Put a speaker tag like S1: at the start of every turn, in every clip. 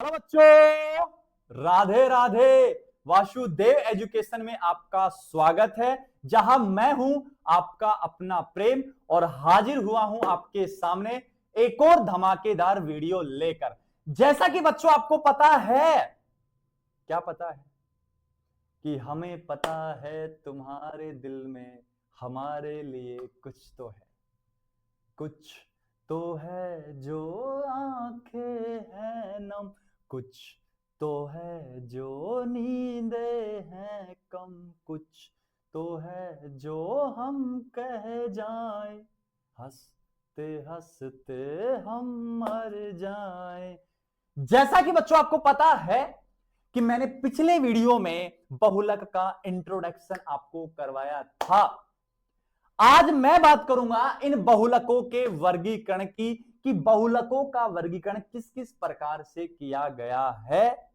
S1: Hello बच्चों, Radhe Radhe. Vasudev education में आपका स्वागत है, जहां मैं हूं आपका अपना प्रेम और हाजिर हुआ हूं आपके सामने एक और धमाकेदार वीडियो लेकर। जैसा कि बच्चों आपको पता है, क्या पता है कि हमें पता है तुम्हारे दिल में हमारे लिए कुछ तो है, कुछ तो है जो आंखें हैं नम, कुछ तो है जो नींदे हैं कम, कुछ तो है जो हम कह जाएं, हंसते हंसते हम मर जाएं। जैसा कि बच्चों आपको पता है कि मैंने पिछले वीडियो में बहुलक का इंट्रोडक्शन आपको करवाया था। आज मैं बात करूंगा इन बहुलकों के वर्गीकरण की, कि बहुलकों का वर्गीकरण किस किस प्रकार से किया गया है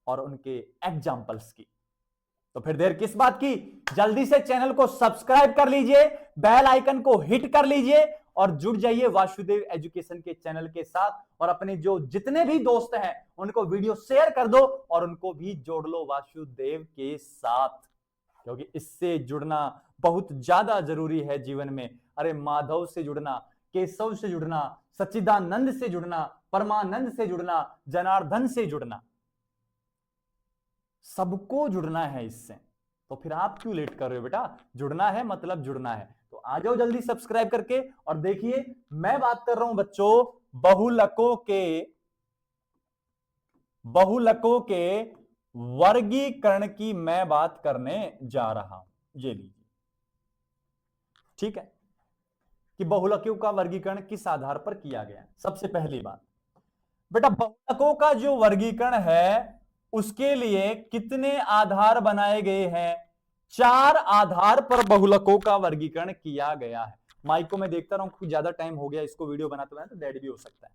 S1: और उनके एग्जाम्पल्स की। तो फिर देर किस बात की, जल्दी से चैनल को सब्सक्राइब कर लीजिए, बेल आइकन को हिट कर लीजिए और जुड़ जाइए वासुदेव एजुकेशन के चैनल के साथ। और अपने जो जितने भी दोस्त हैं उनको वीडियो शेयर कर दो और उनको भी जोड़ लो वासुदेव के साथ, क्योंकि इससे जुड़ना बहुत ज्यादा जरूरी है जीवन में। अरे माधव से जुड़ना, केशव से जुड़ना, सच्चिदानंद से जुड़ना, परमानंद से जुड़ना, जनार्दन से जुड़ना, सबको जुड़ना है इससे। तो फिर आप क्यों लेट कर रहे हो बेटा? जुड़ना है मतलब जुड़ना है, तो आ जाओ जल्दी सब्सक्राइब करके। और देखिए, मैं बात कर रहा हूं बच्चों बहुलकों के वर्गीकरण की मैं बात करने जा रहा हूं। ये लीजिए, ठीक है, कि बहुलकों का वर्गीकरण किस आधार पर किया गया। सबसे पहली बात बेटा, बहुलकों का जो वर्गीकरण है उसके लिए कितने आधार बनाए गए हैं? 4 आधार पर बहुलकों का वर्गीकरण किया गया है। माइक को मैं देखता रहा हूं, ज्यादा टाइम हो गया इसको वीडियो बनाते बनाते, तो डेड भी हो सकता है।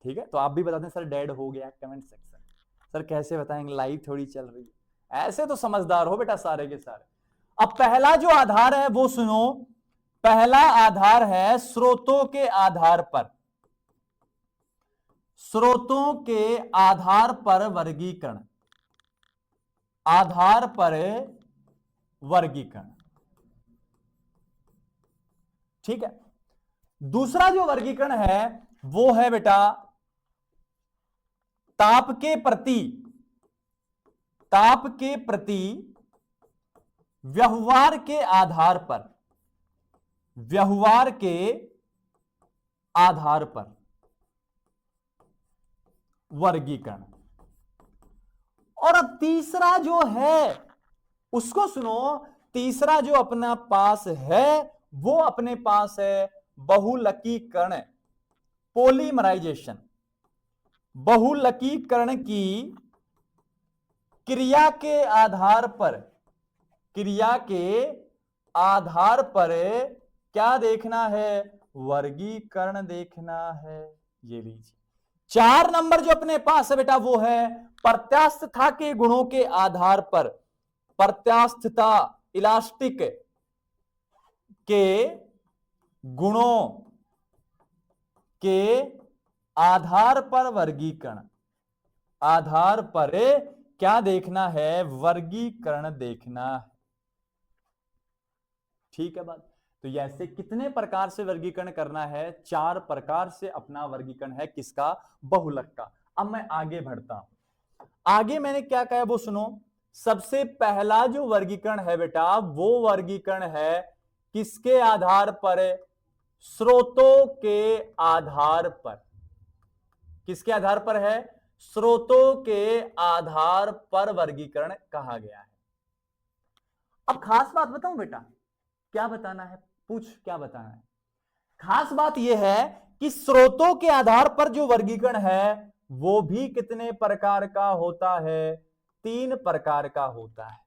S1: ठीक है, तो आप भी बता दें सर डेड हो गया कमेंट सेक्शन। सर कैसे बताएंगे, लाइव थोड़ी चल रही है। ऐसे तो समझदार हो बेटा सारे के सारे। अब पहला जो आधार है वो सुनो, पहला आधार है स्रोतों के आधार पर। स्रोतों के आधार पर वर्गीकरण, आधार पर वर्गीकरण, ठीक है। दूसरा जो वर्गीकरण है वो है बेटा ताप के प्रति, ताप के प्रति व्यवहार के आधार पर, व्यवहार के आधार पर वर्गीकरण। और अब तीसरा जो है उसको सुनो, तीसरा जो अपना पास है वो अपने पास है बहुलकीकरण, पॉलीमराइजेशन। बहुलकीकरण की क्रिया के आधार पर, क्रिया के आधार पर क्या देखना है? वर्गीकरण देखना है। ये लीजिए, 4 नंबर जो अपने पास है बेटा वो है प्रत्यास्थता के गुणों के आधार पर, प्रत्यास्थता इलास्टिक के गुणों के आधार पर वर्गीकरण, आधार पर क्या देखना है? वर्गीकरण देखना है। ठीक है बात। तो ऐसे कितने प्रकार से वर्गीकरण करना है? 4 प्रकार से अपना वर्गीकरण है किसका? बहुलक का। अब मैं आगे बढ़ता हूं। आगे मैंने क्या कहा वो सुनो। सबसे पहला जो वर्गीकरण है बेटा वो वर्गीकरण है किसके आधार पर? स्रोतों के आधार पर। किसके आधार पर है? स्रोतों के आधार पर वर्गीकरण कहा गया है। अब खास बात बताऊं बेटा, क्या बताना है? पूछ, क्या बताना है? खास बात यह है कि स्रोतों के आधार पर जो वर्गीकरण है वो भी कितने प्रकार का होता है? 3 प्रकार का होता है।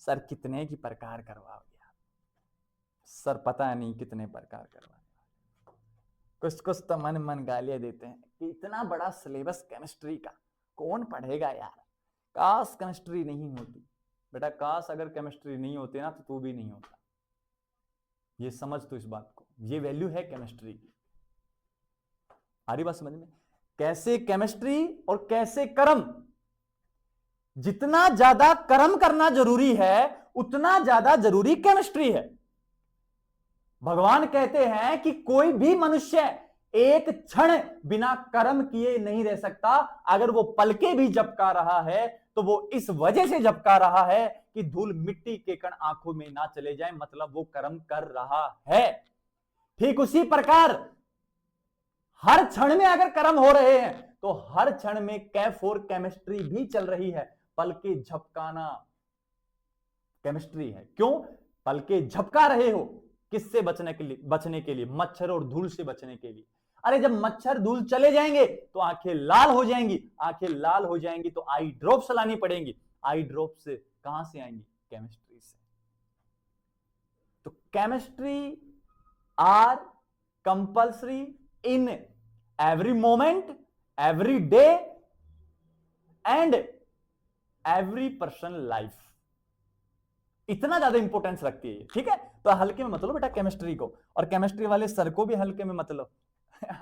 S1: सर कितने की प्रकार करवाओगे आप? सर पता नहीं कितने प्रकार करवाओगे। कुछ कुछ तो मन मन गालियां देते हैं कि इतना बड़ा सिलेबस केमिस्ट्री का कौन पढ़ेगा यार, काश केमिस्ट्री नहीं होती। बेटा काश अगर केमिस्ट्री नहीं होती ना तो तू भी नहीं होता। ये समझ तो इस बात को, ये वैल्यू है केमिस्ट्री की। आ रही बात समझ में? कैसे केमिस्ट्री और कैसे कर्म। जितना ज्यादा कर्म करना जरूरी है उतना ज्यादा जरूरी केमिस्ट्री है। भगवान कहते हैं कि कोई भी मनुष्य एक क्षण बिना कर्म किए नहीं रह सकता। अगर वो पलके भी झपका रहा है तो वो इस वजह से झपका रहा है कि धूल मिट्टी के कण आंखों में ना चले जाए, मतलब वो कर्म कर रहा है। ठीक उसी प्रकार हर क्षण में अगर कर्म हो रहे हैं तो हर क्षण में कैफोर केमिस्ट्री भी चल रही है। पलके झपकाना केमिस्ट्री है। क्यों? पलके झपका रहे हो किससे बचने के लिए मच्छर और धूल से बचने के लिए। अरे जब मच्छर धूल चले जाएंगे तो आंखें लाल हो जाएंगी, आंखें लाल हो जाएंगी तो आई ड्रॉप्स लानी पड़ेंगी। आई ड्रॉप्स कहां से आएंगी? केमिस्ट्री से। तो chemistry are compulsory in every moment, every day and every person life. इतना ज्यादा इंपॉर्टेंस रखती है, ठीक है। तो हल्के में मत लो बेटा केमिस्ट्री को, और केमिस्ट्री वाले सर को भी हल्के में मत लो।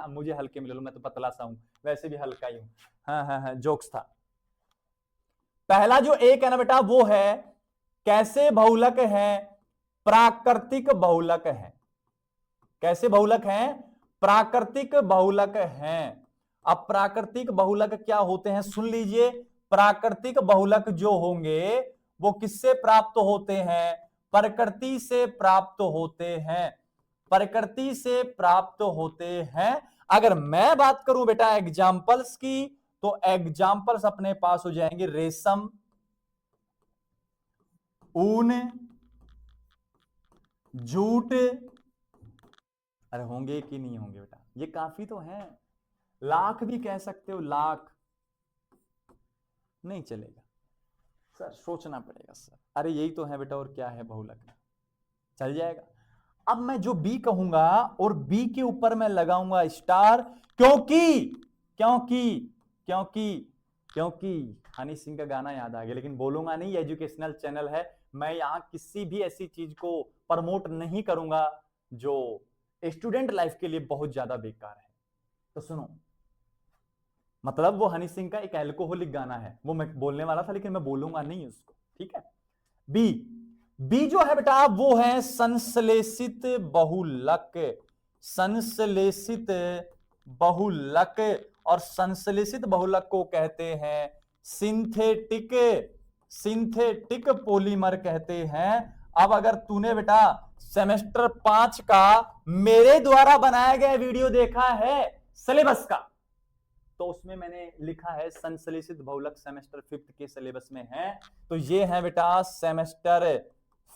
S1: मुझे हल्के में ले लो, मैं तो पतला सा हूं, वैसे भी हल्का ही हूं। हाँ, जोक्स था। पहला जो एक है ना बेटा वो है कैसे बहुलक है? प्राकृतिक बहुलक है। कैसे बहुलक है? प्राकृतिक बहुलक है। अब प्राकृतिक बहुलक क्या होते हैं सुन लीजिए। प्राकृतिक बहुलक जो होंगे वो किससे प्राप्त होते हैं? प्रकृति से प्राप्त होते हैं। प्रकृति से प्राप्त होते हैं। अगर मैं बात करूं बेटा एग्जाम्पल्स की, तो एग्जाम्पल्स अपने पास हो जाएंगे रेशम, ऊन, जूट। अरे होंगे कि नहीं होंगे बेटा? ये काफी तो हैं। लाख भी कह सकते हो, लाख नहीं चलेगा सर, सोचना पड़ेगा सर। अरे यही तो है बेटा, और क्या है बहुलक में, चल जाएगा। अब मैं जो बी कहूंगा और बी के ऊपर मैं लगाऊंगा स्टार, क्योंकि क्योंकि क्योंकि क्योंकि हनी सिंह का गाना याद आ गया, लेकिन बोलूंगा नहीं, एजुकेशनल चैनल है। मैं यहां किसी भी ऐसी चीज को प्रमोट नहीं करूंगा जो स्टूडेंट लाइफ के लिए बहुत ज्यादा बेकार है। तो सुनो, मतलब वो हनी सिंह का एक एल्कोहलिक गाना है, वो मैं बोलने वाला था लेकिन मैं बोलूंगा नहीं उसको, ठीक है। बी, बी जो है बेटा वो है संश्लेषित बहुलक। संश्लेषित बहुलक, और संश्लेषित बहुलक को कहते हैं सिंथेटिक, सिंथेटिक पॉलीमर कहते हैं। अब अगर तूने बेटा सेमेस्टर 5 का मेरे द्वारा बनाया गया वीडियो देखा है सिलेबस का, तो उसमें मैंने लिखा है संश्लेषित बहुलक सेमेस्टर 5 के सिलेबस में है। तो ये है बेटा सेमेस्टर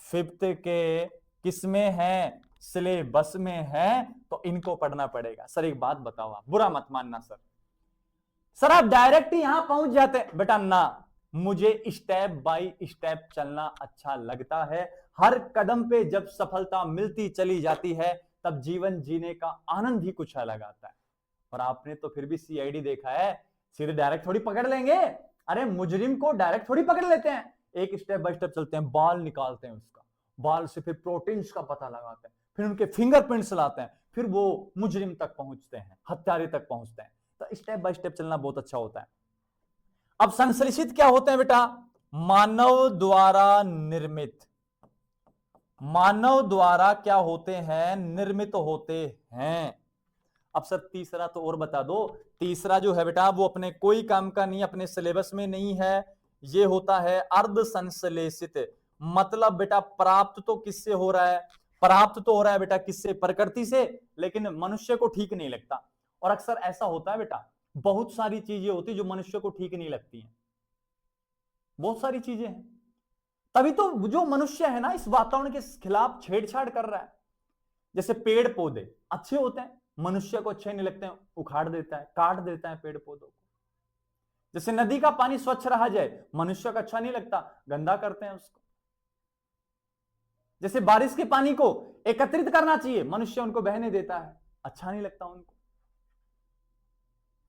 S1: 5 के किसमें है? सिलेबस में है। तो इनको पढ़ना पड़ेगा। सर एक बात बताओ, आप बुरा मत मानना सर आप डायरेक्ट ही यहां पहुंच जाते हैं बेटा ना, मुझे स्टेप बाय स्टेप चलना अच्छा लगता है। हर कदम पे जब सफलता मिलती चली जाती है तब जीवन जीने का आनंद ही कुछ अलग आता है। और आपने तो फिर भी सीआईडी देखा है, सीधे डायरेक्ट थोड़ी पकड़ लेंगे। अरे मुजरिम को डायरेक्ट थोड़ी पकड़ लेते हैं, एक स्टेप बाय स्टेप चलते हैं, बाल निकालते हैं उसका, बाल से फिर प्रोटीन्स का पता लगाते हैं, फिर उनके फिंगरप्रिंट्स लाते हैं, फिर वो मुजरिम तक पहुंचते हैं, हत्यारे तक पहुंचते हैं। तो स्टेप बाय स्टेप चलना बहुत अच्छा होता है। अब संश्लेषित क्या होते हैं बेटा? मानव द्वारा निर्मित। मानव द्वारा क्या होते हैं? निर्मित होते हैं। अब सर तीसरा तो और बता दो। तीसरा जो है बेटा वो अपने कोई काम का नहीं, अपने सिलेबस में नहीं है। ये होता है अर्ध संश्लेषित। मतलब बेटा प्राप्त तो किससे हो रहा है? प्राप्त तो हो रहा है बेटा किससे? प्रकृति से, लेकिन मनुष्य को ठीक नहीं लगता। और अक्सर ऐसा होता है बेटा, बहुत सारी चीजें होती जो मनुष्य को ठीक नहीं लगती हैं, बहुत सारी चीजें हैं। तभी तो जो मनुष्य है ना इस वातावरण के खिलाफ छेड़छाड़ कर रहा है। जैसे पेड़ पौधे अच्छे होते हैं, मनुष्य को अच्छे नहीं लगते हैं, उखाड़ देता है, काट देता है पेड़ पौधों को। जैसे नदी का पानी स्वच्छ रहा जाए, मनुष्य को अच्छा नहीं लगता, गंदा करते हैं उसको। जैसे बारिश के पानी को एकत्रित करना चाहिए, मनुष्य उनको बहने देता है, अच्छा नहीं लगता उनको।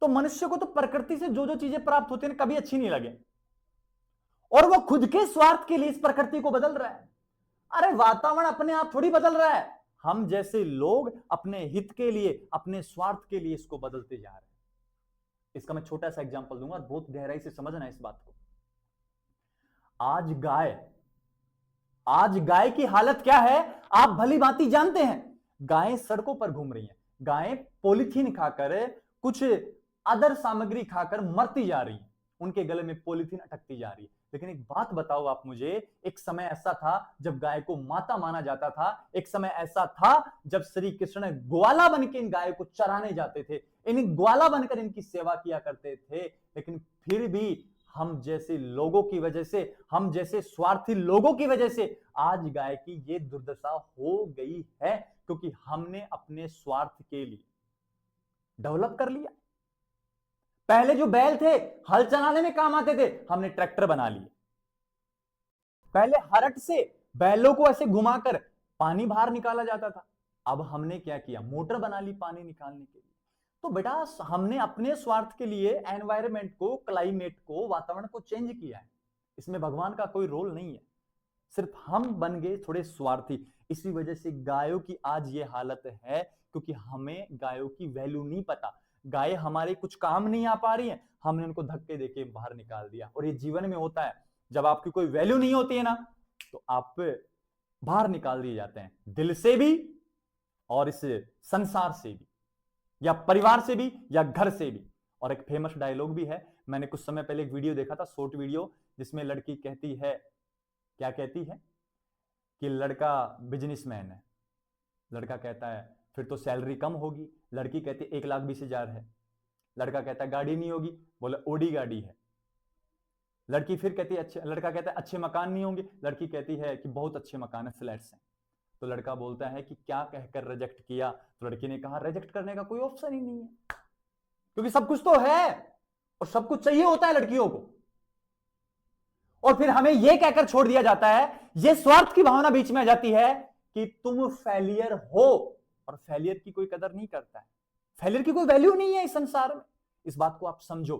S1: तो मनुष्य को तो प्रकृति से जो जो चीजें प्राप्त होती हैं कभी अच्छी नहीं लगे, और वो खुद के स्वार्थ के लिए इस प्रकृति को बदल रहा है। अरे वातावरण अपने आप थोड़ी बदल रहा है, हम जैसे लोग अपने हित के लिए, अपने स्वार्थ के लिए इसको बदलते जा रहे हैं। इसका मैं छोटा सा एग्जांपल दूंगा और बहुत गहराई से समझना इस बात को। आज गाय की हालत क्या है आप भली भांति जानते हैं। गायें सड़कों पर घूम रही हैं, गायें पॉलीथीन खाकर, कुछ अदर सामग्री खाकर मरती जा रही हैं, उनके गले में पॉलीथीन अटकती जा रही है। लेकिन एक बात बताओ आप मुझे, एक समय ऐसा था जब गाय को माता माना जाता था, एक समय ऐसा था जब श्री कृष्ण ग्वाला बनकर इन गायों को चराने जाते थे, इन ग्वाला बनकर इनकी सेवा किया करते थे। लेकिन फिर भी हम जैसे लोगों की वजह से, हम जैसे स्वार्थी लोगों की वजह से आज गाय की ये दुर्दशा हो गई है, क्योंकि हमने अपने स्वार्थ के लिए डेवलप कर लिया। पहले जो बैल थे हल चलाने में काम आते थे, हमने ट्रैक्टर बना लिए। पहले हरट से बैलों को ऐसे घुमाकर पानी बाहर निकाला जाता था, अब हमने क्या किया, मोटर बना ली पानी निकालने के लिए। तो बेटा हमने अपने स्वार्थ के लिए एनवायरनमेंट को, क्लाइमेट को, वातावरण को चेंज किया है। इसमें भगवान का कोई रोल नहीं है, सिर्फ हम बन गए थोड़े स्वार्थी। इसी वजह से गायों की आज ये हालत है, क्योंकि हमें गायों की वैल्यू नहीं पता। गाय हमारे कुछ काम नहीं आ पा रही है, हमने उनको धक्के देके बाहर निकाल दिया। और ये जीवन में होता है, जब आपकी कोई वैल्यू नहीं होती है ना, तो आप बाहर निकाल दिए जाते हैं, दिल से भी और इस संसार से भी, या परिवार से भी, या घर से भी। और एक फेमस डायलॉग भी है, मैंने कुछ समय पहले एक वीडियो देखा था, शॉर्ट वीडियो, जिसमें लड़की कहती है, क्या कहती है कि लड़का बिजनेसमैन है, लड़का कहता है फिर तो सैलरी कम होगी, लड़की कहती है 1,20,000 है, लड़का कहता है गाड़ी नहीं होगी, बोले ओडी गाड़ी है। लड़की फिर कहती है अच्छे, लड़का कहता है अच्छे मकान नहीं होंगे, लड़की कहती है कि बहुत अच्छे मकान है, फ्लैट्स हैं। तो लड़का बोलता है कि क्या कहकर रिजेक्ट किया, तो लड़की ने कहा रिजेक्ट करने का कोई ऑप्शन ही नहीं है, क्योंकि सब कुछ तो है और सब कुछ चाहिए होता है लड़कियों को। और फिर हमें यह कहकर छोड़ दिया जाता है, यह स्वार्थ की भावना बीच में आ जाती है कि तुम फेलियर हो, और फेलियर की कोई कदर नहीं करता है, फेलियर की कोई वैल्यू नहीं है इस संसार में। इस बात को आप समझो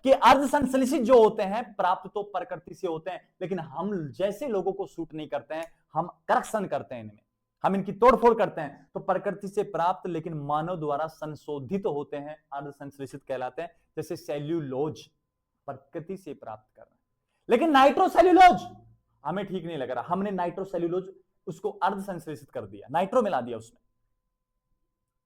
S1: कि अर्ध संश्लेषित जो होते हैं प्राप्त तो प्रकृति से होते हैं, लेकिन हम जैसे लोगों को सूट नहीं करते हैं, हम करेक्शन करते हैं इनमें, हम इनकी तोड़फोड़ करते हैं। तो प्रकृति से प्राप्त लेकिन मानव द्वारा संशोधित होते हैं, अर्ध संश्लेषित कहलाते हैं। जैसे सेल्यूलोज प्रकृति से प्राप्त कर रहे हैं, लेकिन नाइट्रोसेल्यूलोज हमें ठीक नहीं लग रहा, हमने नाइट्रोसेल्यूलोज उसको अर्ध संश्लेषित कर दिया, नाइट्रो मिला दिया उसमें।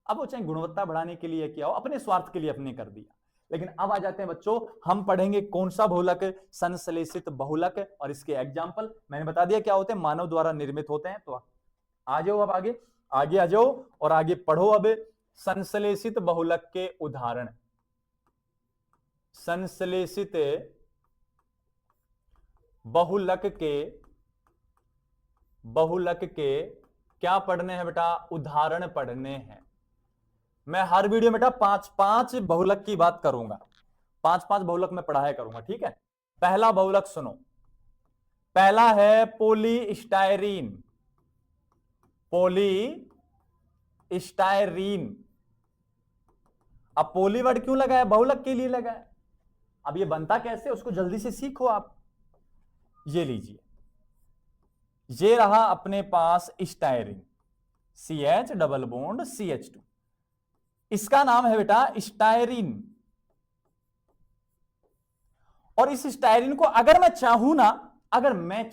S1: अब वो चाहे गुणवत्ता बढ़ाने के लिए क्या हो, अपने स्वार्थ के लिए अपने कर दिया। लेकिन अब आ जाते हैं बच्चों, हम पढ़ेंगे कौन सा बहुलक, संश्लेषित बहुलक, और इसके एग्जाम्पल मैंने बता दिया क्या होते हैं, मानव द्वारा निर्मित होते हैं। तो आ जाओ, अब आगे आगे आ जाओ और आगे पढ़ो। अब संश्लेषित बहुलक के उदाहरण, संश्लेषित बहुलक के क्या पढ़ने हैं बेटा, उदाहरण पढ़ने हैं। मैं हर वीडियो में बेटा 5-5 बहुलक की बात करूंगा, 5-5 बहुलक में पढ़ाया करूंगा, ठीक है। पहला बहुलक सुनो, पहला है पॉलीस्टायरीन। पॉलीस्टायरीन, अब पॉली वर्ड क्यों लगा है, बहुलक के लिए लगा है। अब ये बनता कैसे उसको जल्दी से सीखो आप। ये लीजिए, ये रहा अपने पास styrene, CH double bond CH2, इसका नाम है बेटा स्टायरीन। और इस स्टायरीन को अगर मैं चाहूं ना, अगर मैं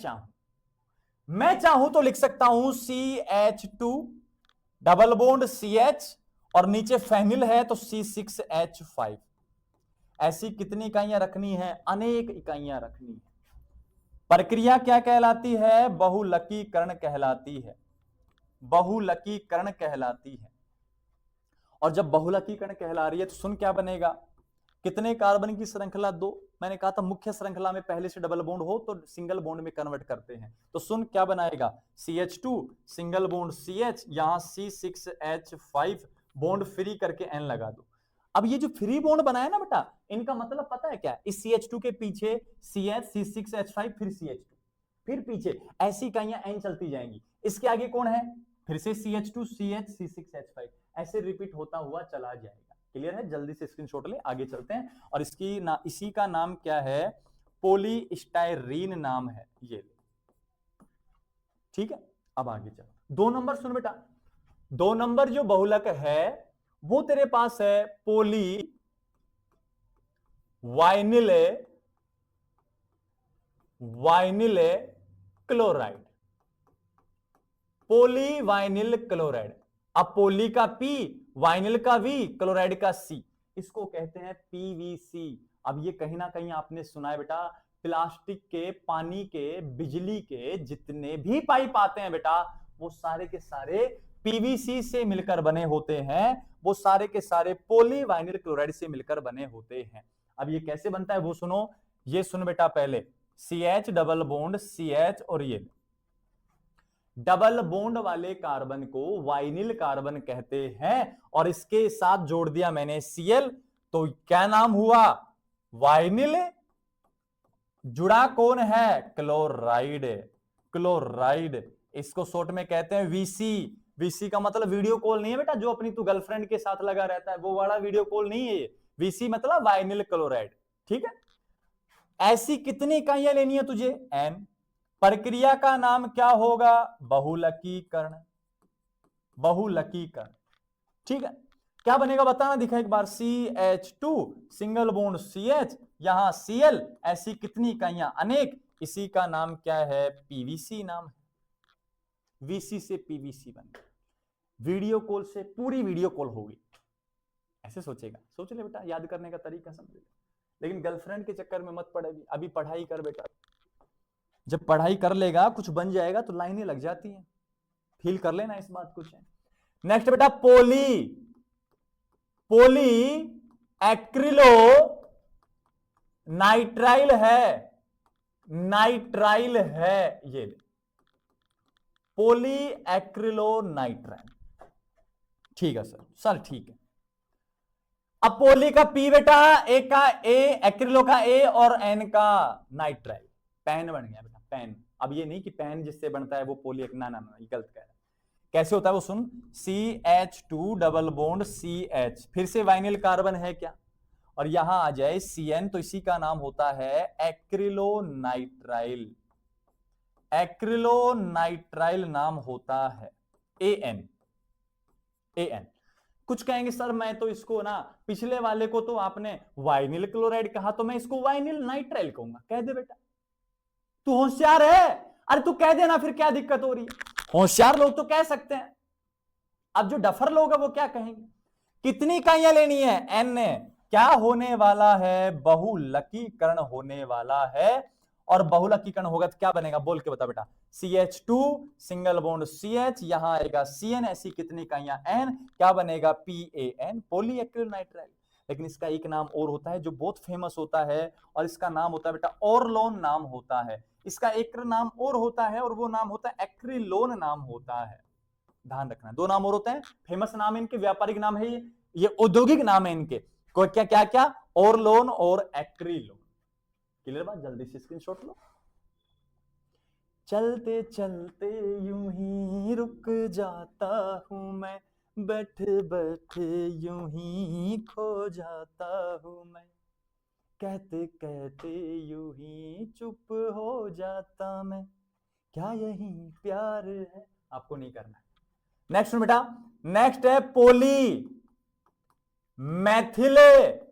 S1: चाहूं तो लिख सकता हूं CH2 डबल बॉन्ड CH और नीचे फेनिल है तो C6H5। ऐसी कितनी इकाइयां रखनी है, अनेक इकाइयां रखनी है। प्रक्रिया क्या कहलाती है, बहुलकीकरण कहलाती है, बहुलकीकरण कहलाती है। और जब बहुलकीकरण कहला रही है तो सुन क्या बनेगा, कितने कार्बन की श्रृंखला, 2। मैंने कहा था मुख्य श्रृंखला में पहले से डबल बॉन्ड हो तो सिंगल बॉन्ड में कन्वर्ट करते हैं। तो सुन क्या बनाएगा, CH2 सिंगल बॉन्ड CH, यहां C6H5 बॉन्ड फ्री करके N लगा दो। अब ये जो फ्री बॉन्ड बनाया ना बेटा, इनका मतलब पता है क्या, इस CH2 के पीछे CH, C6H5 फिर CH2, फिर पीछे ऐसी इकाइयां N चलती जाएंगी। इसके आगे कौन है, फिर से CH2 CH C6H5, ऐसे रिपीट होता हुआ चला जाएगा। क्लियर है, जल्दी से स्क्रीनशॉट ले, आगे चलते हैं। और इसी का नाम क्या है, पॉलीस्टायरीन नाम है ये, ठीक है। अब आगे चलो, 2 नंबर सुन बेटा, 2 नंबर जो बहुलक है वो तेरे पास है वाइनिल वाइनिल क्लोराइड, पोली वाइनिल क्लोराइड। अब पोली का पी, वाइनिल का वी, क्लोराइड का सी, इसको कहते हैं पीवीसी। अब ये कहीं ना कहीं आपने सुना है बेटा, प्लास्टिक के, पानी के, बिजली के जितने भी पाइप आते हैं बेटा, वो सारे के सारे पीवीसी से मिलकर बने होते हैं, वो सारे के सारे पोली वाइनिल क्लोराइड से मिलकर बने होते हैं। अब ये कैसे बनता है वो सुनो, ये सुन बेटा पहले, CH डबल बॉन्ड CH, और ये डबल बॉन्ड वाले कार्बन को वाइनिल कार्बन कहते हैं, और इसके साथ जोड़ दिया मैंने Cl, तो क्या नाम हुआ, वाइनिल। जुड़ा कौन है, क्लोराइड, क्लोराइड। इसको शॉर्ट में कहते हैं वीसी। वीसी का मतलब वीडियो कॉल नहीं है बेटा, जो अपनी तू गर्लफ्रेंड के साथ लगा रहता है, वो वाला वीडियो कॉल नहीं है ये। वीसी मतलब वाइनिल क्लोराइड, ठीक है। ऐसी कितनी इकाइयां लेनी है तुझे, n। प्रक्रिया का नाम क्या होगा, बहुलकीकरण, बहुलकीकरण, ठीक है। क्या बनेगा बताना, दिखा एक बार, CH2 सिंगल बॉन्ड CH, यहां Cl, ऐसी कितनी इकाइयां, अनेक, इसी का नाम क्या है, पीवीसी नाम है। वीसी से पीवीसी बन गया, वीडियो कॉल से पूरी वीडियो कॉल होगी, ऐसे सोचेगा, सोच ले बेटा, याद करने का तरीका समझ ले। लेकिन गर्लफ्रेंड के चक्कर में मत पड़ेगी, अभी पढ़ाई कर बेटा, जब पढ़ाई कर लेगा कुछ बन जाएगा तो लाइनें लग जाती हैं, फील कर लेना इस बात कुछ है। नेक्स्ट बेटा, पोली, पोली एक्रिलो नाइट्राइल है, नाइट्राइल है, ये पोली एक्रिलो नाइट्राइल, ठीक है सर, सर ठीक है। अब पोली का पी बेटा, ए का ए, एक्रिलो का ए, और एन का नाइट्राइल, पैन बन गया बेटा, पैन। अब ये नहीं कि पैन जिससे बनता है वो पोली, ना ना ना, ये गलत कह रहा है। कैसे होता है वो सुन, CH2 डबल बॉन्ड CH, फिर से वाइनिल कार्बन है क्या, और यहां आ जाए CN, तो इसी का नाम होता है एक्रिलोनाइट्राइल, एक्रिलोनाइट्राइल नाम होता है, AN, AN। कुछ कहेंगे सर मैं तो इसको ना, पिछले वाले को तो आपने वाइनिल क्लोराइड कहा, तो मैं इसको वाइनिल नाइट्राइल कहूंगा। कह दे बेटा, तू होशियार है, अरे तू कह देना, फिर क्या दिक्कत हो रही है, होशियार लोग तो कह सकते हैं। अब जो डफर लोग है वो क्या कहेंगे, कितनी इकाइयां लेनी है, N। क्या होने वाला है, बहुलकीकरण होने वाला है, और बहुलकीकरण होगा तो क्या बनेगा, बोल के बता बेटा, CH2 सिंगल बॉन्ड CH, यहां आएगा CN, ऐसी कितनी इकाइयां, N, क्या बनेगा, PAN, पॉलीएक्रिलोनाइट्राइल। लेकिन इसका एक नाम और होता है जो बहुत फेमस होता है, और इसका नाम होता है बेटा ऑरलोन नाम होता है। इसका एक नाम और होता है, और वो नाम होता है एक्रिलोन नाम होता है। ध्यान रखना, दो नाम और होते हैं, फेमस नाम है इनके, व्यापारिक नाम है ये औद्योगिक नाम है इनके, क्या क्या क्या, ऑरलोन और एक्रिलोन। क्लियर बात, जल्दी से स्क्रीनशॉट लो। चलते चलते यूं ही रुक जाता हूं मैं, बैठे बैठे यूं ही खो जाता हूं मैं, कहते कहते यूं ही चुप हो जाता मैं, क्या यही प्यार है, आपको नहीं करना है। नेक्स्ट बेटा, नेक्स्ट है पोली मैथिले,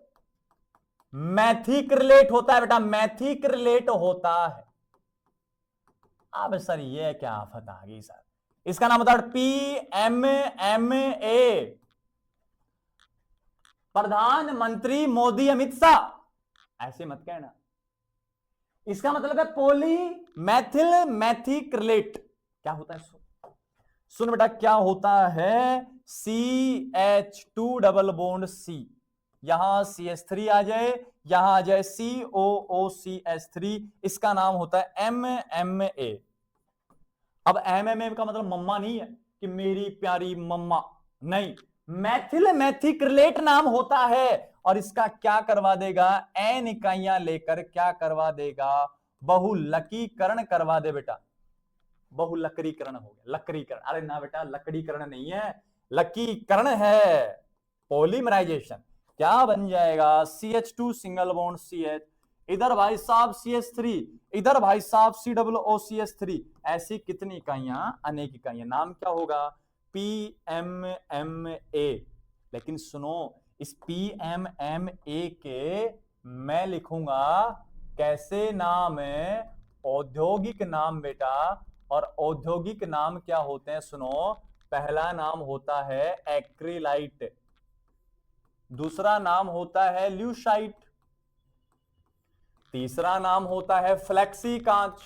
S1: मैथिक्रिलेट होता है बेटा, मैथिक्रिलेट होता है। अब सर ये क्या आफत आ गई सर, इसका नाम होता है PMMA, प्रधानमंत्री मोदी अमित शाह, ऐसे मत कहना। इसका मतलब है पोली मैथिल मैथिक्रिलेट, क्या होता है सुन बेटा, क्या होता है, CH2 डबल बॉन्ड C, यहां CH3 आ जाए, यहां आ जाए COOCH3, इसका नाम होता है MMA। अब MMA का मतलब मम्मा नहीं है कि मेरी प्यारी मम्मा, नहीं, मैथिल मैथिक्रिलेट नाम होता है, और इसका क्या करवा देगा, N इकाइयां लेकर क्या करवा देगा, बहुलकीकरण करवा दे बेटा, बहुलकरीकरण हो गया, लकरीकरण, अरे ना बेटा लकड़ीकरण नहीं है, लकीकरण है, पॉलीमराइजेशन। क्या बन जाएगा, CH2 सिंगल बॉन्ड CH, इधर भाई साहब CH3, इधर भाई साहब COOCH3, ऐसी कितनी इकाइयां, अनेक इकाइयां, नाम क्या होगा, PMMA। लेकिन सुनो, इस PMMA के मैं लिखूंगा कैसे नाम है, औद्योगिक नाम बेटा। और औद्योगिक नाम क्या होते हैं सुनो, पहला नाम होता है एक्रिलाइट, दूसरा नाम होता है ल्यूसाइट, तीसरा नाम होता है फ्लेक्सी कांच,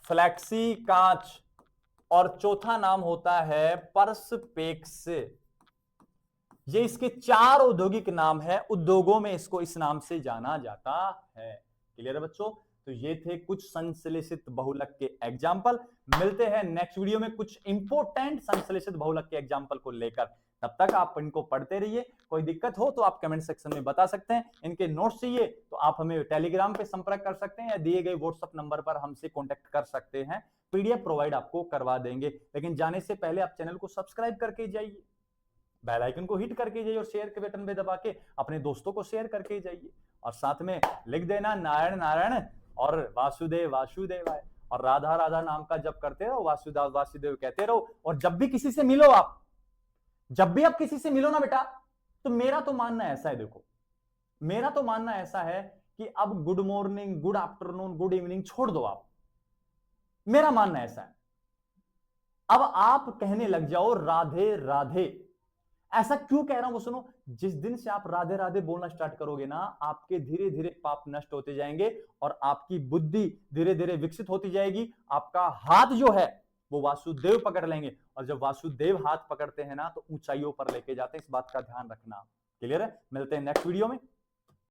S1: फ्लेक्सी कांच, और चौथा नाम होता है पर्सपेक्स। ये इसके 4 औद्योगिक नाम है, उद्योगों में इसको इस नाम से जाना जाता है। क्लियर है बच्चों? तो ये थे कुछ संश्लेषित बहुलक के एग्जाम्पल। मिलते हैं नेक्स्ट वीडियो में कुछ इंपोर्टेंट संश्लेषित बहुलक के एग्जाम्पल को लेकर। तब तक आप इनको पढ़ते रहिए। कोई दिक्कत हो तो आप कमेंट सेक्शन में बता सकते हैं। इनके नोट्स चाहिए तो आप हमें टेलीग्राम पे संपर्क कर सकते हैं या दिए गए व्हाट्सएप नंबर पर हमसे कॉन्टेक्ट कर सकते हैं। पीडीएफ प्रोवाइड आपको करवा देंगे। लेकिन जाने से पहले आप चैनल को सब्सक्राइब करके जाइए, बेल आइकन को हिट करके जाइए और शेयर के बटन पे दबा के अपने दोस्तों को शेयर करके जाइए। और साथ में लिख देना नारायण नारायण और वासुदेव वासुदेवाय, और राधा राधा नाम का जप करते रहो, वासुदेव वासुदेव कहते रहो। और जब भी किसी से मिलो आप, जब भी आप किसी से मिलो ना बेटा, तो मेरा तो मानना ऐसा है, देखो मेरा तो मानना ऐसा है कि अब good morning, good afternoon, good evening छोड़ दो आप। मेरा मानना ऐसा है, अब आप कहने लग जाओ राधे राधे। ऐसा क्यों कह रहा हूं वो सुनो, जिस दिन से आप राधे राधे बोलना स्टार्ट करोगे ना, आपके धीरे धीरे पाप नष्ट होते जाएंगे और आपकी बुद्धि धीरे धीरे विकसित होती जाएगी। आपका हाथ जो है वो वासुदेव पकड़ लेंगे, और जब वासुदेव हाथ पकड़ते हैं ना तो ऊंचाइयों पर लेके जाते हैं। इस बात का ध्यान रखना। क्लियर है? मिलते हैं नेक्स्ट वीडियो में।